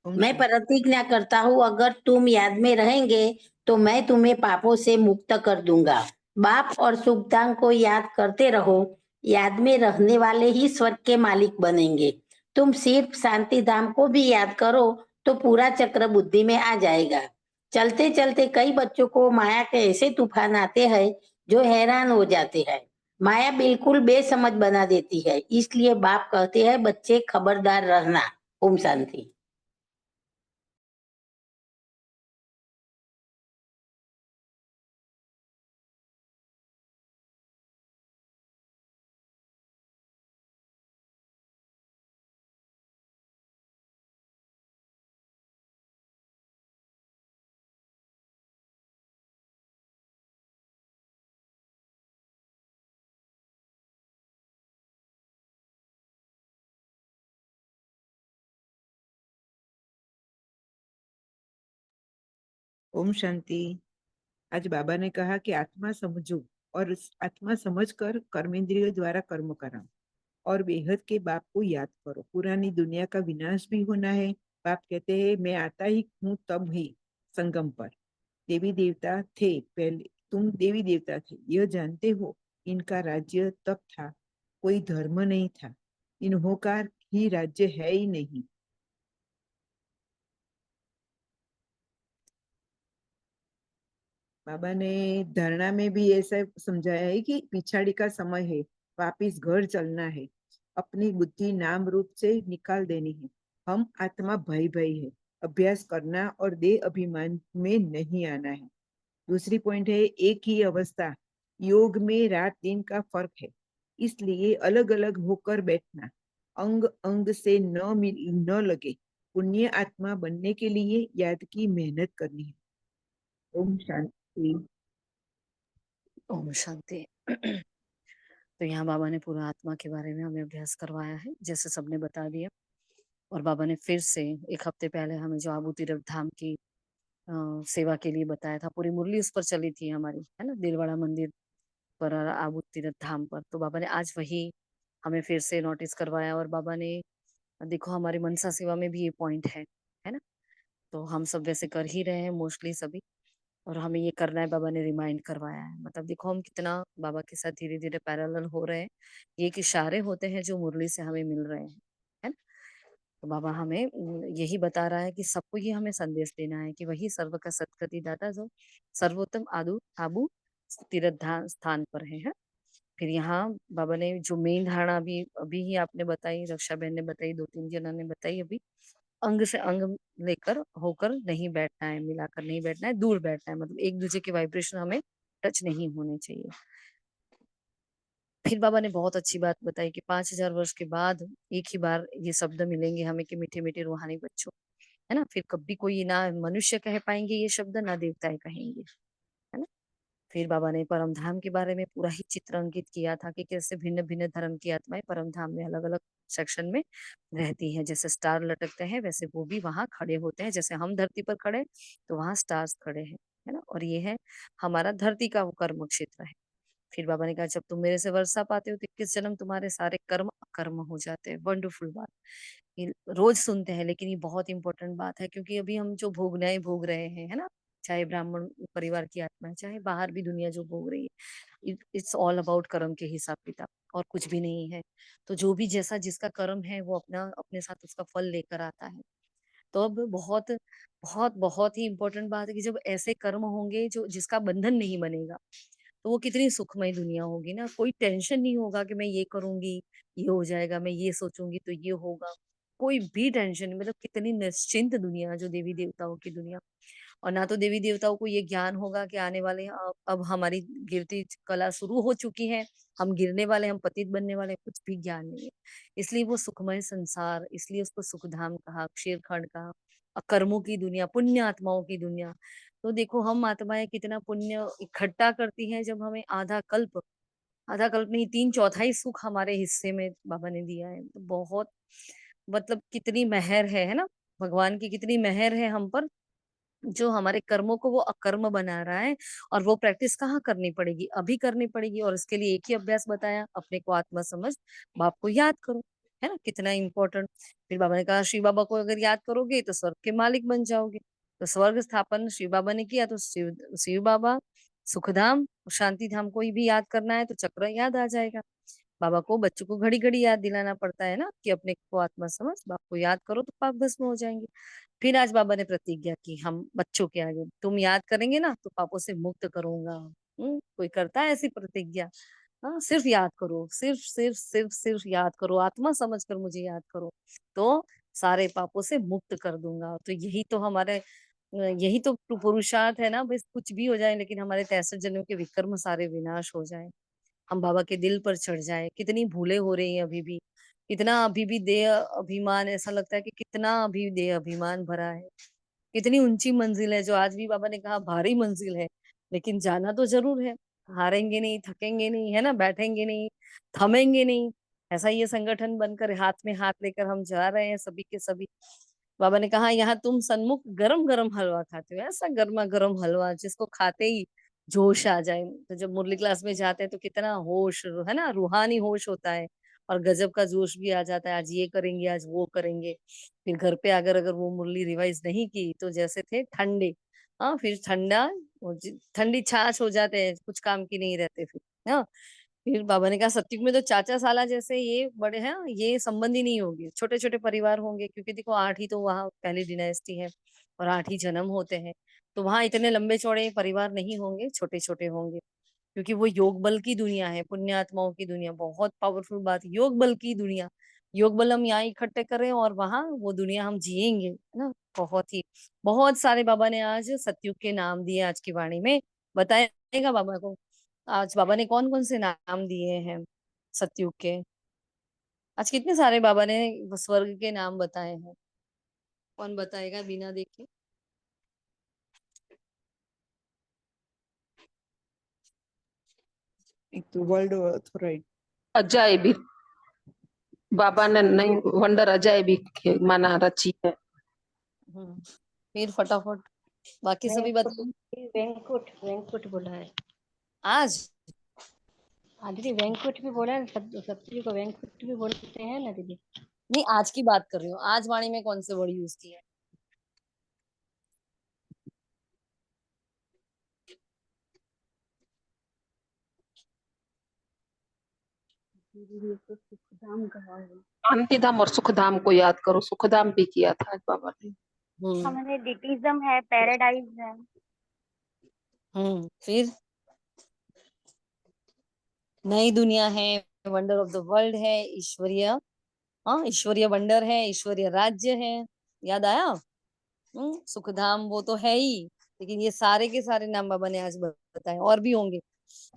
ओम मैं शांति। प्रतिज्ञा करता हूँ, अगर तुम याद में रहेंगे तो मैं तुम्हें पापों से मुक्त कर दूंगा। बाप और सुखदान को याद करते रहो, याद में रहने वाले ही स्वर्ग के मालिक बनेंगे। तुम सिर्फ शांति धाम को भी याद करो तो पूरा चक्र बुद्धि में आ जाएगा। चलते चलते कई बच्चों को माया के ऐसे तूफान आते हैं जो हैरान हो जाते हैं। माया बिल्कुल बेसमझ बना देती है, इसलिए बाप कहते हैं बच्चे खबरदार रहना। ओम शांति। ओम शांति। आज बाबा ने कहा कि आत्मा समझो और उस आत्मा समझकर कर्मेंद्रियों द्वारा कर्म कराओ और बेहद के बाप को याद करो। पुरानी दुनिया का विनाश भी होना है। बाप कहते हैं मैं आता ही हूँ तब ही संगम पर। देवी देवता थे पहले, तुम देवी देवता थे, यह जानते हो। इनका राज्य तब था, कोई धर्म नहीं था। इन्हों का ही राज्य है ही नहीं। बाबा ने धारणा में भी ऐसा समझाया है कि पिछाड़ी का समय है, वापिस घर चलना है, अपनी बुद्धि नाम रूप से निकाल देनी है। हम आत्मा भाई भाई है, अभ्यास करना और देह अभिमान में नहीं आना है। दूसरी पॉइंट है एक ही अवस्था। योग में रात दिन का फर्क है, इसलिए अलग अलग होकर बैठना, अंग अंग से न लगे। पुण्य आत्मा बनने के लिए याद की मेहनत करनी है। ओम शांति। ओम शांति। तो यहाँ बाबा ने पूरा आत्मा के बारे में हमें अभ्यास करवाया है, जैसे सबने बता दिया। और बाबा ने फिर से 1 हफ्ते पहले हमें जो आबू तीर्थ धाम की सेवा के लिए बताया था, पूरी मुरली उस पर चली थी हमारी, है ना, दिलवाड़ा मंदिर पर और आबू तीर्थ धाम पर। तो बाबा ने आज वही हमें फिर से नोटिस करवाया। और बाबा ने देखो हमारी मनसा सेवा में भी ये पॉइंट है ना। तो हम सब वैसे कर ही रहे हैं मोस्टली सभी, और हमें ये करना है, बाबा ने रिमाइंड करवाया है। मतलब देखो हम कितना बाबा के साथ धीरे धीरे पैरेलल हो रहे हैं। ये एक इशारे होते हैं जो मुरली से हमें मिल रहे हैं, है ना। तो बाबा हमें यही बता रहा है कि सबको ये हमें संदेश देना है कि वही सर्व का सत्कति दाता जो सर्वोत्तम आबू तीर्थ स्थान पर है। फिर यहाँ बाबा ने जो मेन धारणा अभी अभी ही आपने बताई, रक्षा बहन ने बताई, 2-3 जना ने बताई अभी, अंग से अंग लेकर होकर नहीं बैठना है, मिलाकर नहीं बैठना है, दूर बैठना है। मतलब एक दूसरे के वाइब्रेशन हमें टच नहीं होने चाहिए। फिर बाबा ने बहुत अच्छी बात बताई कि 5000 वर्ष के बाद एक ही बार ये शब्द मिलेंगे हमें कि मीठे मीठे रूहानी बच्चों, है ना। फिर कभी कोई ना मनुष्य कह पाएंगे ये शब्द, ना देवताएं कहेंगे, है ना। फिर बाबा ने परम धाम के बारे में पूरा ही चित्र अंकित किया था कि कैसे भिन्न भिन्न धर्म की आत्माएं परम धाम में अलग अलग सेक्शन में रहती हैं। जैसे स्टार लटकते हैं वैसे वो भी वहां खड़े होते हैं, जैसे हम धरती पर खड़े तो वहां स्टार्स खड़े हैं, है ना। और ये है हमारा धरती का वो कर्म क्षेत्र है। फिर बाबा ने कहा जब तुम मेरे से वर्षा पाते हो तो 21 जन्म तुम्हारे सारे कर्म अकर्म हो जाते हैं। वंडरफुल बात, ये रोज सुनते हैं लेकिन ये बहुत इंपॉर्टेंट बात है, क्योंकि अभी हम जो भोगनाएं भोग रहे हैं, है ना, चाहे ब्राह्मण परिवार की आत्मा है, चाहे बाहर भी दुनिया जो भोग रही है, इट्स ऑल अबाउट कर्म के हिसाब किताब, और कुछ भी नहीं है। तो जो भी जैसा जिसका कर्म है वो अपना अपने साथ उसका फल लेकर आता है। तो अब बहुत बहुत बहुत ही इंपॉर्टेंट बात है कि जब ऐसे कर्म होंगे जो जिसका बंधन नहीं बनेगा, तो वो कितनी सुखमय दुनिया होगी ना। कोई टेंशन नहीं होगा कि मैं ये करूंगी ये हो जाएगा, मैं ये सोचूंगी तो ये होगा, कोई भी टेंशन नहीं। मतलब कितनी निश्चिंत दुनिया जो देवी देवताओं की दुनिया। और ना तो देवी देवताओं को ये ज्ञान होगा कि आने वाले अब हमारी गिरती कला शुरू हो चुकी है, हम गिरने वाले, हम पतित बनने वाले, कुछ भी ज्ञान नहीं है। इसलिए वो सुखमय संसार, इसलिए उसको सुखधाम कहा, क्षेत्रखंड कहा, कर्मों की दुनिया, पुण्य आत्माओं की दुनिया। तो देखो हम आत्माएं कितना पुण्य इकट्ठा करती हैं जब हमें आधा कल्प नहीं 3/4 सुख हमारे हिस्से में बाबा ने दिया है। तो बहुत मतलब कितनी मेहर है ना, भगवान की कितनी मेहर है हम पर, जो हमारे कर्मों को वो अकर्म बना रहा है। और वो प्रैक्टिस कहाँ करनी पड़ेगी, अभी करनी पड़ेगी। और इसके लिए एक ही अभ्यास बताया, अपने को आत्मा समझ बाप को याद करो, है ना, कितना इम्पोर्टेंट। फिर बाबा ने कहा शिव बाबा को अगर याद करोगे तो स्वर्ग के मालिक बन जाओगे। तो स्वर्ग स्थापन शिव बाबा ने किया, तो शिव बाबा, सुखधाम, शांति धाम को ही भी याद करना है तो चक्र याद आ जाएगा। बाबा को बच्चों को घड़ी घड़ी याद दिलाना पड़ता है ना कि अपने को आत्मा समझ, बाप को याद करो तो पाप भस्म हो जाएंगे। फिर आज बाबा ने प्रतिज्ञा की हम बच्चों के आगे, तुम याद करेंगे ना तो पापों से मुक्त करूंगा। कोई करता है ऐसी प्रतिज्ञा? हाँ, सिर्फ याद करो, सिर्फ सिर्फ सिर्फ सिर्फ याद करो, आत्मा समझ कर मुझे याद करो तो सारे पापों से मुक्त कर दूंगा। तो यही तो हमारे यही तो पुरुषार्थ है ना, बस कुछ भी हो जाए लेकिन हमारे 63 जन्मों के विकर्म सारे विनाश हो जाए, हम बाबा के दिल पर चढ़ जाए। कितनी भूले हो रही हैं अभी भी, कितना अभी भी देह अभिमान, ऐसा लगता है कि कितना अभी देह अभिमान भरा है। कितनी ऊंची मंजिल है जो आज भी बाबा ने कहा भारी मंजिल है, लेकिन जाना तो जरूर है। हारेंगे नहीं, थकेंगे नहीं, है ना, बैठेंगे नहीं, थमेंगे नहीं। ऐसा ये संगठन बनकर हाथ में हाथ लेकर हम जा रहे हैं सभी के सभी। बाबा ने कहा यहाँ तुम सन्मुख गरम गरम हलवा खाते हो, ऐसा गर्मा गर्म हलवा जिसको खाते ही जोश आ जाए। तो जब मुरली क्लास में जाते हैं तो कितना होश, है ना, रूहानी होश होता है और गजब का जोश भी आ जाता है, आज ये करेंगे, आज वो करेंगे। फिर घर पे अगर अगर वो मुरली रिवाइज नहीं की तो जैसे थे ठंडे, हाँ, फिर ठंडा ठंडी छाछ हो जाते हैं, कुछ काम की नहीं रहते फिर। हाँ, फिर बाबा ने कहा सत्युग में तो चाचा साला जैसे ये बड़े हैं, ये संबंध ही नहीं होंगे, छोटे छोटे परिवार होंगे, क्योंकि देखो 8 ही तो वहाँ पहली डिनाइस्टी है और 8 ही जन्म होते हैं। तो वहां इतने लंबे चौड़े परिवार नहीं होंगे, छोटे छोटे होंगे, क्योंकि वो योग बल की दुनिया है, पुण्यात्माओं की दुनिया। बहुत पावरफुल बात, योग बल की दुनिया। योग बल हम यहाँ इकट्ठे कर रहे हैं और वहां वो दुनिया हम जिएंगे, है ना। बहुत ही, बहुत सारे बाबा ने आज सतयुग के नाम दिए आज की वाणी में, बताएगा बाबा को आज बाबा ने कौन कौन से नाम दिए हैं सतयुग के। आज कितने सारे बाबा ने स्वर्ग के नाम बताए हैं, कौन बताएगा बिना देखे? एक तो वर्ल्ड ऑथोराइट, अजायबी, बाबा ने नहीं वंडर अजायबी माना रची है। फिर फटाफट बाकी सभी बताओ। वेंकुट वेंकुट बोला है आज दीदी, वेंकुट भी बोला है, सत्य को वेंकुट भी बोलते हैं ना दीदी। नहीं, आज की बात कर रही हूँ, आज वाणी में कौन से वर्ड यूज किए? तो सुखधाम कहा है। शांति धाम और सुख धाम को याद करो, सुख धाम भी किया था आज बाबा ने। हमारे डिटिज्म है, पैराडाइज है। फिर नई दुनिया है, वंडर ऑफ द वर्ल्ड है, ईश्वरीय, हाँ, ईश्वरीय वंडर है, ईश्वरीय राज्य है, याद आया। सुखधाम वो तो है ही, लेकिन ये सारे के सारे नाम बाबा ने आज बताए, और भी होंगे।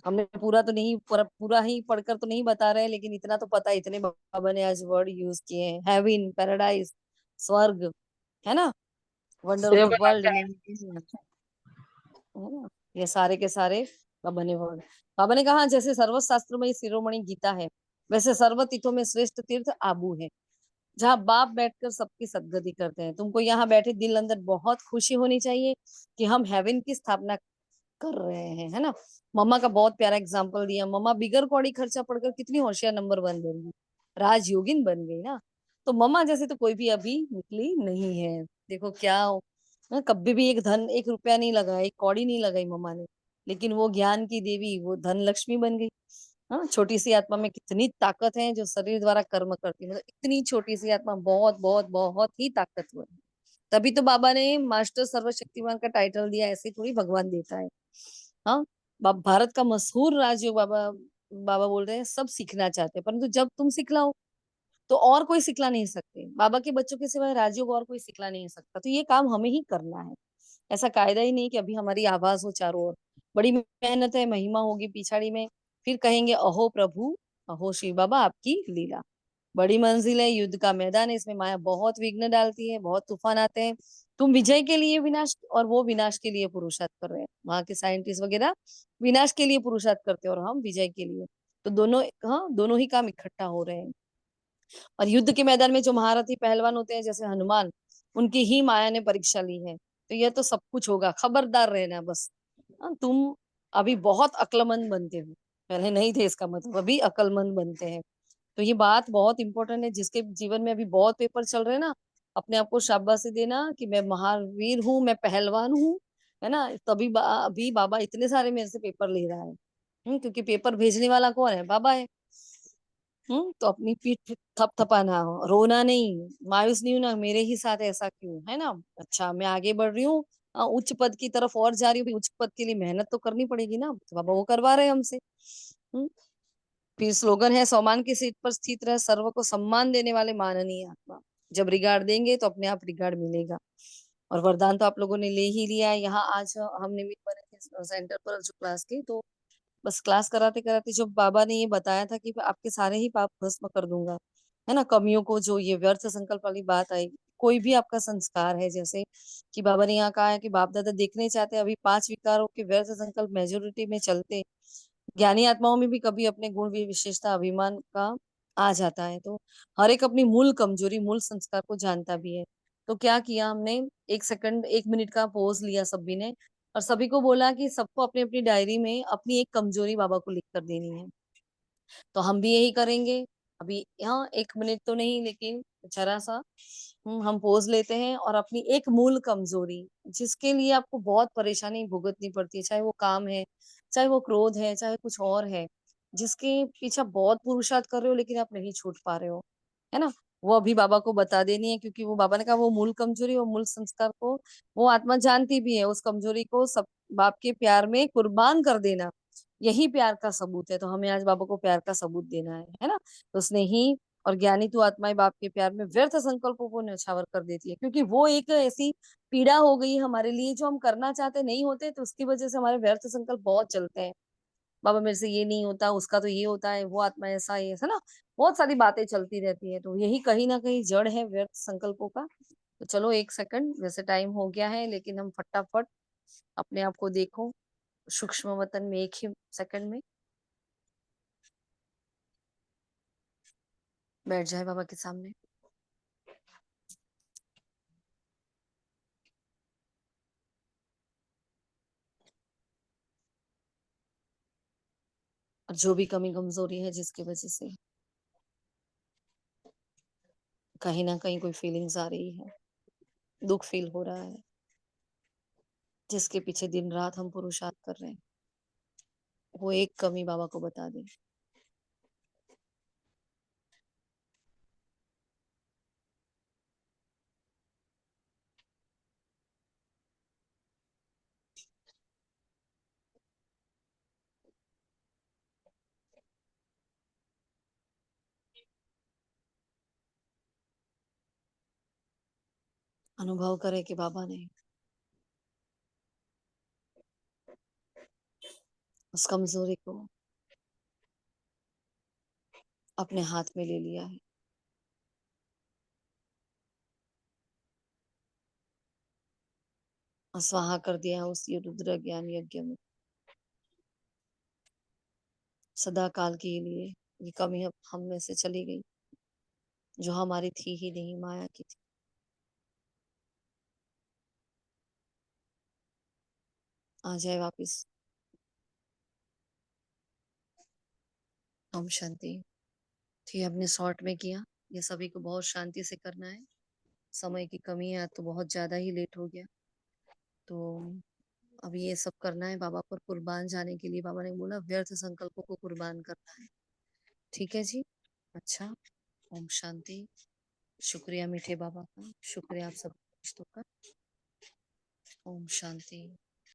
हमने पूरा तो नहीं, पूरा ही पढ़कर तो नहीं बता रहे, लेकिन इतना तो पता है, इतने बाबा ने आज वर्ड यूज किए हैं। हेवन, पैराडाइज, स्वर्ग, है ना, वंडर ऑफ द वर्ल्ड, है ना, ये सारे के सारे बाबा ने वर्ड। बाबा ने कहा जैसे सर्वशास्त्र में शिरोमणि गीता है, वैसे सर्व तीर्थों में श्रेष्ठ तीर्थ आबू है, जहाँ बाप बैठकर सबकी सदगति करते हैं। तुमको यहाँ बैठे दिल अंदर बहुत खुशी होनी चाहिए कि हम हेवन की स्थापना कर रहे हैं, है ना। मम्मा का बहुत प्यारा एग्जाम्पल दिया, मम्मा बिगर कौड़ी खर्चा पड़कर कितनी होशियार नंबर 1 बन गई, राजयोगिन बन गई ना। तो मम्मा जैसे तो कोई भी अभी निकली नहीं है। देखो क्या कभी भी एक धन, 1 रुपया नहीं लगा, 1 कौड़ी नहीं लगाई मम्मा ने, लेकिन वो ज्ञान की देवी, वो धन लक्ष्मी बन गई। हाँ, छोटी सी आत्मा में कितनी ताकत है जो शरीर द्वारा कर्म करती है, मतलब इतनी छोटी सी आत्मा बहुत बहुत बहुत ही ताकतवर है। तभी तो बाबा ने मास्टर सर्वशक्तिमान का टाइटल दिया, ऐसे थोड़ी भगवान देता है। हाँ, भारत का मशहूर राजयोग बाबा, बाबा बोल रहे हैं सब सीखना चाहते हैं, परंतु जब तुम सिखलाओ तो और कोई सिखला नहीं सकते, बाबा के बच्चों के सिवाय राजयोग और कोई सिखला नहीं सकता। तो ये काम हमें ही करना है, ऐसा कायदा ही नहीं कि अभी हमारी आवाज हो चारों ओर। बड़ी मेहनत है, महिमा होगी पिछाड़ी में, फिर कहेंगे अहो प्रभु, अहो शिव बाबा आपकी लीला। बड़ी मंजिल है, युद्ध का मैदान है, इसमें माया बहुत विघ्न डालती है, बहुत तूफान आते हैं। तुम विजय के लिए विनाश, और वो विनाश के लिए पुरुषार्थ कर रहे हैं, वहां के साइंटिस्ट वगैरह विनाश के लिए पुरुषार्थ करते हैं और हम विजय के लिए। तो दोनों, हाँ, दोनों ही काम इकट्ठा हो रहे हैं। और युद्ध के मैदान में जो महारथी पहलवान होते हैं जैसे हनुमान, उनकी ही माया ने परीक्षा ली है। तो यह तो सब कुछ होगा, खबरदार रहना बस। तुम अभी बहुत अक्लमंद बनते हो, पहले नहीं थे, इसका मतलब अभी अक्लमंद बनते हैं। तो ये बात बहुत इंपॉर्टेंट है, जिसके जीवन में अभी बहुत पेपर चल रहे हैं ना, अपने आप को शाबाशी देना कि मैं महावीर हूँ, मैं पहलवान हूँ, है ना। तभी अभी बाबा इतने सारे मेरे से पेपर ले रहा है, क्योंकि पेपर भेजने वाला कौन है? बाबा है। तो अपनी पीठ थपथपाना, रोना नहीं, मायूस नहीं होना, मेरे ही साथ ऐसा क्यों, है ना। अच्छा, मैं आगे बढ़ रही हूँ, उच्च पद की तरफ और जा रही हूँ, उच्च पद के लिए मेहनत तो करनी पड़ेगी ना, तो बाबा वो करवा रहे हैं हमसे। फिर स्लोगन है, सम्मान की सीट पर स्थित रहे, सर्व को सम्मान देने वाले माननीय आत्मा। जब रिगार्ड देंगे तो अपने आप रिगार्ड मिलेगा। और वरदान तो आप लोगों ने ले ही लिया है। यहाँ आज हम निमित्त बने थे सेंटर पर जो क्लास की, तो बस क्लास कराते कराते जब बाबा ने ये बताया था कि आपके सारे ही पाप भस्म कर दूंगा, है ना, कमियों को, जो ये व्यर्थ संकल्प वाली बात आई, कोई भी आपका संस्कार है, जैसे कि बाबा ने यहाँ कहा है कि बाप दादा देखने चाहते हैं अभी 5 विकारों के व्यर्थ संकल्प मेजोरिटी में चलते, ज्ञानी आत्माओं में भी कभी अपने गुण विशेषता अभिमान का आ जाता है। तो हर एक अपनी मूल कमजोरी, मूल संस्कार को जानता भी है। तो क्या किया हमने, 1 सेकंड 1 मिनट का पोज लिया सभी ने, और सभी को बोला कि सबको अपनी अपनी डायरी में अपनी एक कमजोरी बाबा को लिख कर देनी है। तो हम भी यही करेंगे अभी। यहाँ 1 मिनट तो नहीं, लेकिन जरा सा हम पोज लेते हैं और अपनी एक मूल कमजोरी, जिसके लिए आपको बहुत परेशानी भुगतनी पड़ती है, चाहे वो काम है, चाहे वो क्रोध है, चाहे कुछ और है, जिसके पीछे बहुत पुरुषार्थ कर रहे हो लेकिन आप नहीं छूट पा रहे हो, है ना, वो अभी बाबा को बता देनी है। क्योंकि वो बाबा ने कहा वो मूल कमजोरी और मूल संस्कार को वो आत्मा जानती भी है, उस कमजोरी को सब बाप के प्यार में कुर्बान कर देना, यही प्यार का सबूत है। तो हमें आज बाबा को प्यार का सबूत देना है ना। तो स्नेही और ज्ञानी तू आत्माएं बाप के प्यार में व्यर्थ संकल्पों को न्यौछावर कर देती है, क्योंकि वो एक ऐसी पीड़ा हो गई हमारे लिए, जो हम करना चाहते नहीं होते, तो उसकी वजह से हमारे व्यर्थ संकल्प बहुत चलते हैं। बाबा मेरे से ये नहीं होता, उसका तो ये होता है, वो आत्मा ऐसा है, ऐसा ना, बहुत सारी बातें चलती रहती है। तो यही कहीं ना कहीं जड़ है व्यर्थ संकल्पों का। तो चलो 1 सेकंड, वैसे टाइम हो गया है, लेकिन हम फटाफट अपने आप को देखो सूक्ष्म वतन में 1 ही सेकंड में बैठ जाए बाबा के सामने। और जो भी कमी कमजोरी है जिसकी वजह से कहीं ना कहीं कोई फीलिंग्स आ रही है, दुख फील हो रहा है, जिसके पीछे दिन रात हम पुरुषार्थ कर रहे हैं, वो एक कमी बाबा को बता दे। अनुभव करे कि बाबा ने उस कमजोरी को अपने हाथ में ले लिया है, और स्वाहा कर दिया है उस रुद्र ज्ञान यज्ञ में। सदा काल के लिए ये कमी अब हम में से चली गई, जो हमारी थी ही नहीं, माया की थी। आ जाए वापिस। ओम शांति। ठीक है, हमने शॉर्ट में किया, ये सभी को बहुत शांति से करना है। समय की कमी है, तो बहुत ज्यादा ही लेट हो गया, तो अब ये सब करना है बाबा पर कुर्बान जाने के लिए। बाबा ने बोला व्यर्थ संकल्पों को कुर्बान करना है। ठीक है जी। अच्छा, ओम शांति। शुक्रिया मीठे बाबा का, शुक्रिया आप सब रिश्तों का। ओम शांति।